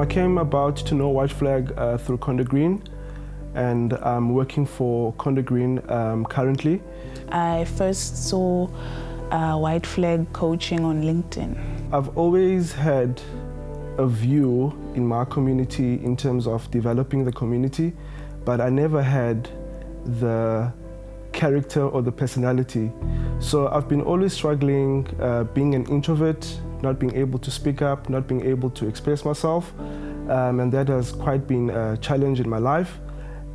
I came about to know White Flag through Conde Green, and I'm working for Conde Green currently. I first saw White Flag coaching on LinkedIn. I've always had a view in my community in terms of developing the community, but I never had the character or the personality. So I've been always struggling being an introvert, not being able to speak up, not being able to express myself, and that has quite been a challenge in my life.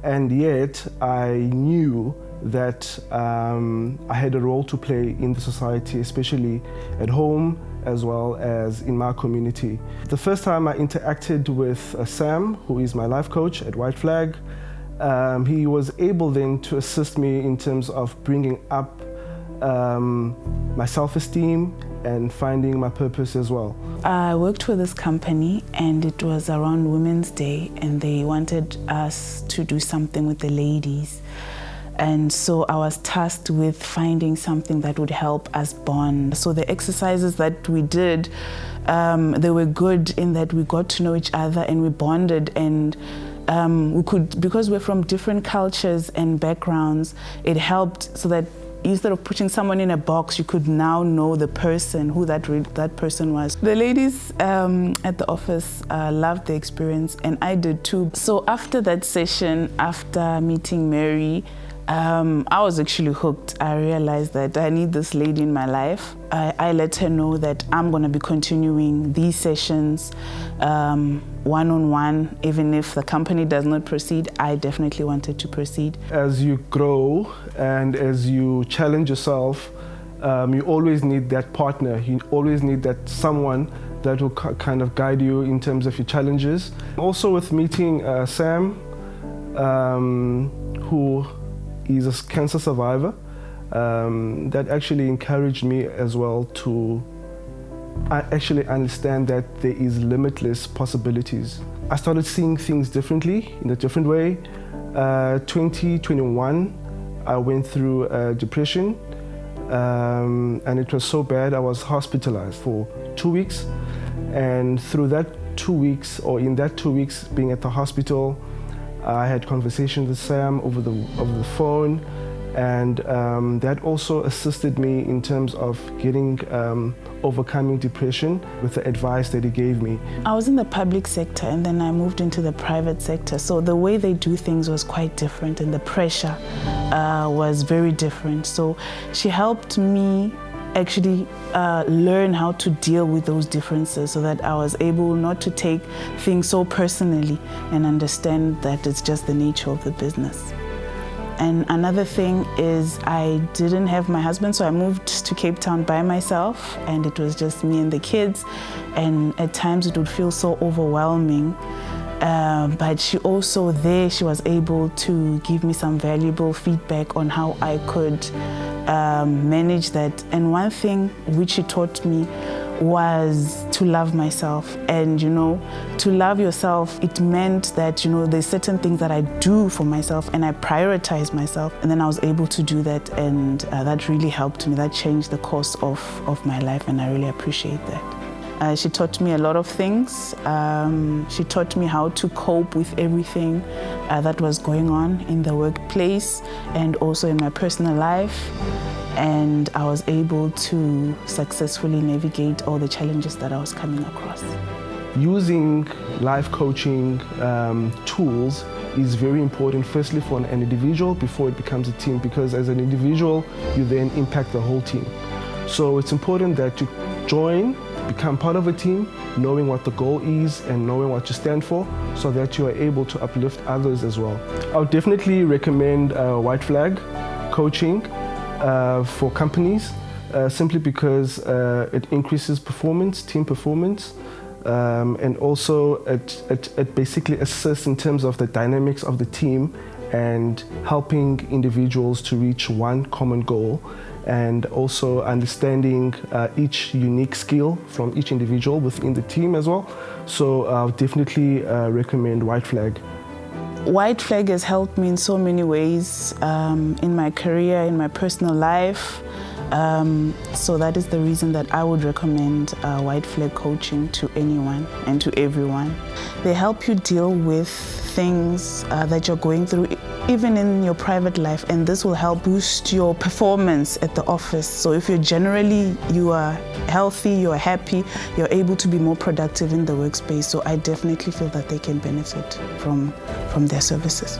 And yet I knew that I had a role to play in the society, especially at home as well as in my community. The first time I interacted with Sam, who is my life coach at White Flag, he was able then to assist me in terms of bringing up my self-esteem and finding my purpose as well. I worked for this company and it was around Women's Day and they wanted us to do something with the ladies. And so I was tasked with finding something that would help us bond. So the exercises that we did, they were good in that we got to know each other and we bonded, and we could, because we're from different cultures and backgrounds, it helped so that instead of putting someone in a box, you could now know the person, who that person was. The ladies at the office loved the experience, and I did too. So after that session, after meeting Mary, I was actually hooked. I realized that I need this lady in my life. I let her know that I'm going to be continuing these sessions one-on-one. Even if the company does not proceed, I definitely wanted to proceed. As you grow and as you challenge yourself, you always need that partner. You always need that someone that will kind of guide you in terms of your challenges. Also with meeting Sam, who is a cancer survivor, that actually encouraged me as well to actually understand that there is limitless possibilities. I started seeing things differently, in a different way. 2021, I went through depression, and it was so bad I was hospitalized for 2 weeks. And through that 2 weeks, or in that 2 weeks being at the hospital, I had conversations with Sam over the phone, and that also assisted me in terms of overcoming depression with the advice that he gave me. I was in the public sector and then I moved into the private sector, so the way they do things was quite different and the pressure was very different. So she helped me actually learn how to deal with those differences so that I was able not to take things so personally and understand that it's just the nature of the business. And another thing is I didn't have my husband, so I moved to Cape Town by myself, and it was just me and the kids, and at times it would feel so overwhelming. But she also there, she was able to give me some valuable feedback on how I could manage that. And one thing which she taught me was to love myself. And to love yourself, it meant that there's certain things that I do for myself and I prioritize myself, and then I was able to do that, and that really helped me. That changed the course of my life, and I really appreciate that. She taught me a lot of things. She taught me how to cope with everything that was going on in the workplace and also in my personal life. And I was able to successfully navigate all the challenges that I was coming across. Using life coaching tools is very important, firstly for an individual before it becomes a team, because as an individual, you then impact the whole team. So it's important that you join, become part of a team, knowing what the goal is and knowing what you stand for, so that you are able to uplift others as well. I would definitely recommend White Flag coaching for companies, simply because it increases performance, team performance, and also it basically assists in terms of the dynamics of the team and helping individuals to reach one common goal, and also understanding each unique skill from each individual within the team as well. So I'll definitely recommend White Flag. White Flag has helped me in so many ways, in my career, in my personal life. So that is the reason that I would recommend White Flag coaching to anyone and to everyone. They help you deal with things that you're going through, even in your private life, and this will help boost your performance at the office. So if you are healthy, you're happy, you're able to be more productive in the workspace. So I definitely feel that they can benefit from their services.